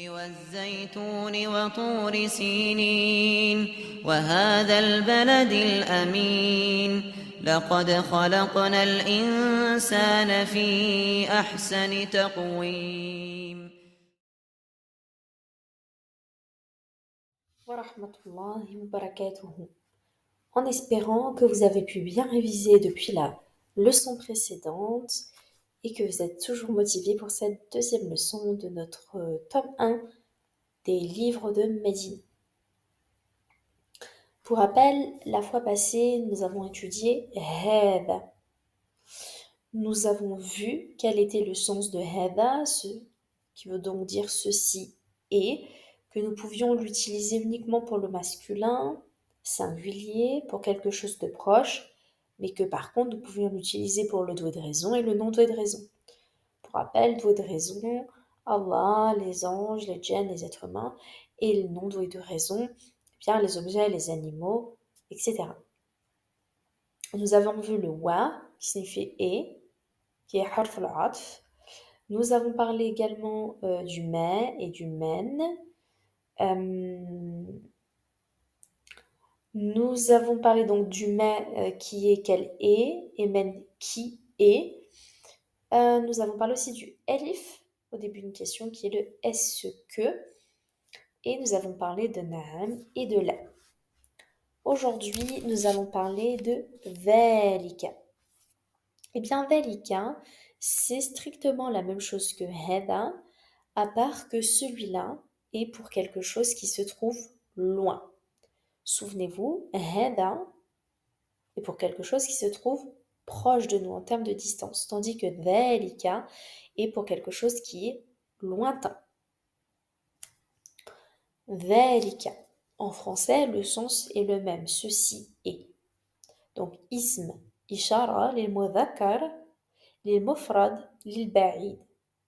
والزيتون وطور سينين وهذا البلد الأمين لقد خلقنا الإنسان في أحسن تقويم. Wa rahmatullahi wa barakatuhu. En espérant que vous avez pu bien réviser depuis la leçon précédente et que vous êtes toujours motivé pour cette deuxième leçon de notre tome 1 des livres de Médine. Pour rappel, la fois passée, nous avons étudié hada. Nous avons vu quel était le sens de hada, ce qui veut donc dire ceci et, que nous pouvions l'utiliser uniquement pour le masculin, singulier, pour quelque chose de proche, mais que par contre nous pouvions l'utiliser pour le doué de raison et le non-doué de raison. Pour rappel, doué de raison, Allah, les anges, les djinns, les êtres humains, et le non-doué de raison, bien les objets, les animaux, etc. Nous avons vu le wa, qui signifie et, qui est harf al-atf. Nous avons parlé également du mais et du men. Nous avons parlé donc du mais qui est quel est et men qui est. Nous avons parlé aussi du elif au début d'une question qui est le est-ce que. Et nous avons parlé de na'am et de la. Aujourd'hui, nous allons parler de dhalika. Eh bien, dhalika, c'est strictement la même chose que hada, à part que celui-là est pour quelque chose qui se trouve loin. Souvenez-vous, hada est pour quelque chose qui se trouve proche de nous en termes de distance, tandis que dhalika est pour quelque chose qui est lointain. Dhalika. En français, le sens est le même, ceci est. Donc, ism, ishara, lil mudhakkar, lil mufrad, lil ba'id.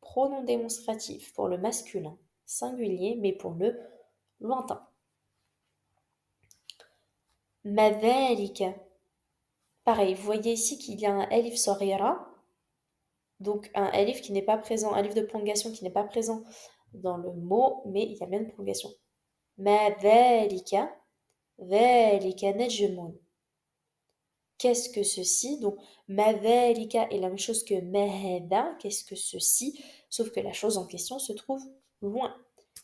Pronom démonstratif pour le masculin, singulier, mais pour le lointain. Madhalika. Pareil, vous voyez ici qu'il y a un elif sorira, donc un elif qui n'est pas présent, un elif de prolongation qui n'est pas présent dans le mot, mais il y a bien une prolongation. Madhalika, dhalika najmun. Qu'est-ce que ceci? Donc, madhalika est la même chose que mahada, qu'est-ce que ceci? Sauf que la chose en question se trouve loin.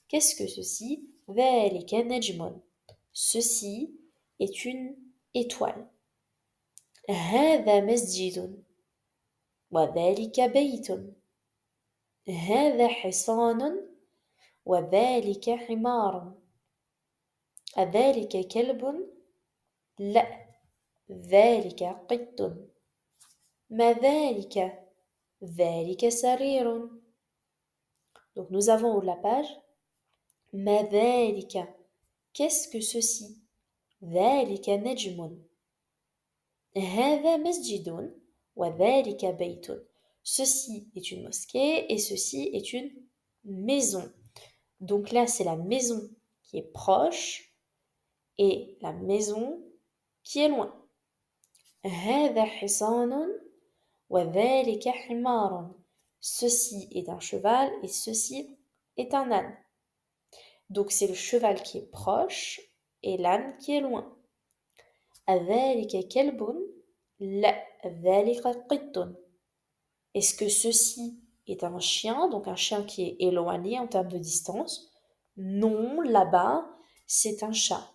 Qu'est-ce que ceci? Dhalika najmun. Ceci est une étoile. هذا مسجد وذلك بيت هذا حصان وذلك حمار أذلك كلب؟ لا ذلك قط ما ذلك ذلك سرير. Donc nous avons au haut de la page ما ذلك. Qu'est-ce que ceci? ذلك نجم هذا مسجد وذلك بيت. Ceci est une mosquée et ceci est une maison. Donc là, c'est la maison qui est proche et la maison qui est loin. هذا حصان وذلك حمار. Ceci est un cheval et ceci est un âne. Donc c'est le cheval qui est proche et l'âne qui est loin. أذلك كلب؟ لا ذلك قط. Est-ce que ceci est un chien, donc un chien qui est éloigné en termes de distance? Non, là-bas, c'est un chat.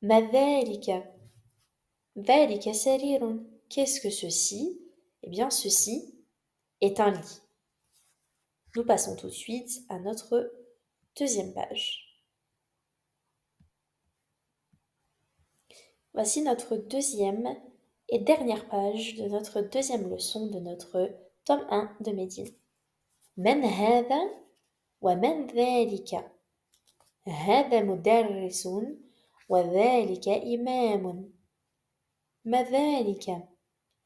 ما ذلك؟ ذلك سرير. Qu'est-ce que ceci? Eh bien, ceci est un lit. Nous passons tout de suite à notre deuxième page. Voici notre deuxième et dernière page de notre deuxième leçon de notre tome 1 de Médine. من هذا ومن ذلك؟ هذا مدرس وذلك إمام. ما ذلك؟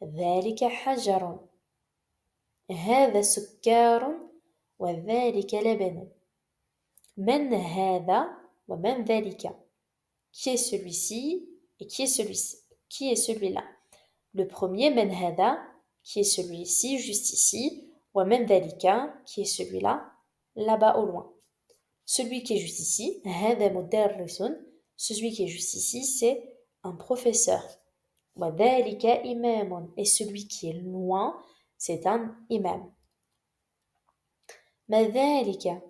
ذلك حجر. هذا سكار وذلك لبن. من هذا ومن ذلك؟ Qui est celui-ci et qui est celui-ci? Qui est celui-là? Le premier, men hada, qui est celui-ci, juste ici, wa men dhalika, qui est celui-là, là-bas au loin. Celui qui est juste ici, هذا مدرس, celui qui est juste ici, c'est un professeur. وذلك إمام, et celui qui est loin, c'est un imam. ما ذلك,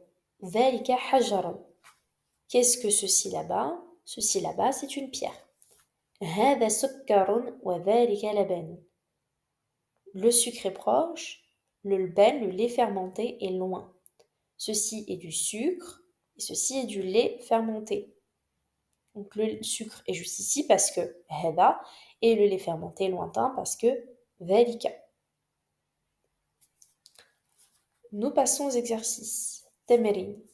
ذلك حجر. Qu'est-ce que ceci là-bas? Ceci là-bas, c'est une pierre. هذا سكر وذلك لبن. Le sucre est proche, le lben, le lait fermenté, est loin. Ceci est du sucre et ceci est du lait fermenté. Donc le sucre est juste ici parce que هذا et le lait fermenté est lointain parce que ذلك. Nous passons aux exercices. تمرين.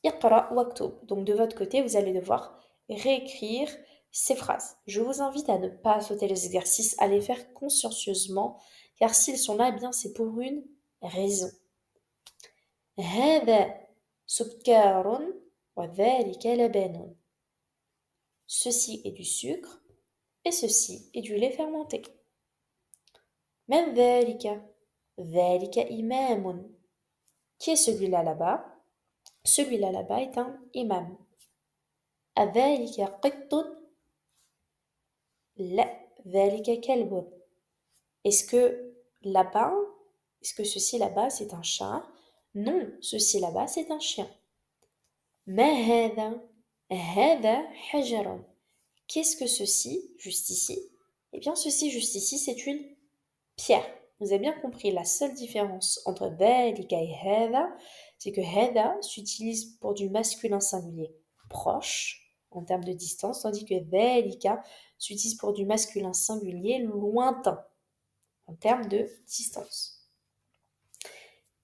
اقرأ واكتب. Donc de votre côté, vous allez devoir réécrire ces phrases. Je vous invite à ne pas sauter les exercices, à les faire consciencieusement, car s'ils sont là, eh bien c'est pour une raison. هذا سكر وذلك لبن. Ceci est du sucre et ceci est du lait fermenté. من ذلك? ذلك إمام. Qui est celui-là là-bas? Celui-là là-bas est un imam. أذلك قط؟ لا ذلك كلب. Est-ce que là-bas, est-ce que ceci là-bas c'est un chat? Non, ceci là-bas c'est un chien. ما هذا؟ هذا حجر. Qu'est-ce que ceci, juste ici? Eh bien ceci juste ici c'est une pierre. Vous avez bien compris, la seule différence entre ذلك et هذا, c'est que هذا s'utilise pour du masculin singulier proche, en termes de distance, tandis que ذلك s'utilise pour du masculin singulier lointain, en termes de distance.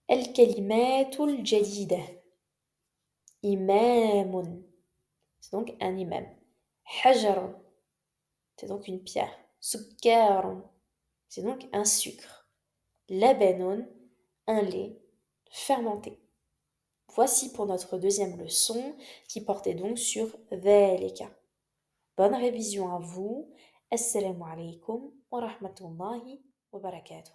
الكلمات الجديدة. إمام, c'est donc un imam. حجر, c'est donc une pierre. سكر, c'est donc un sucre. لبن, un lait fermenté. Voici pour notre deuxième leçon qui portait donc sur ذلك. Bonne révision à vous. Assalamu alaikum wa rahmatullahi wa barakatuh.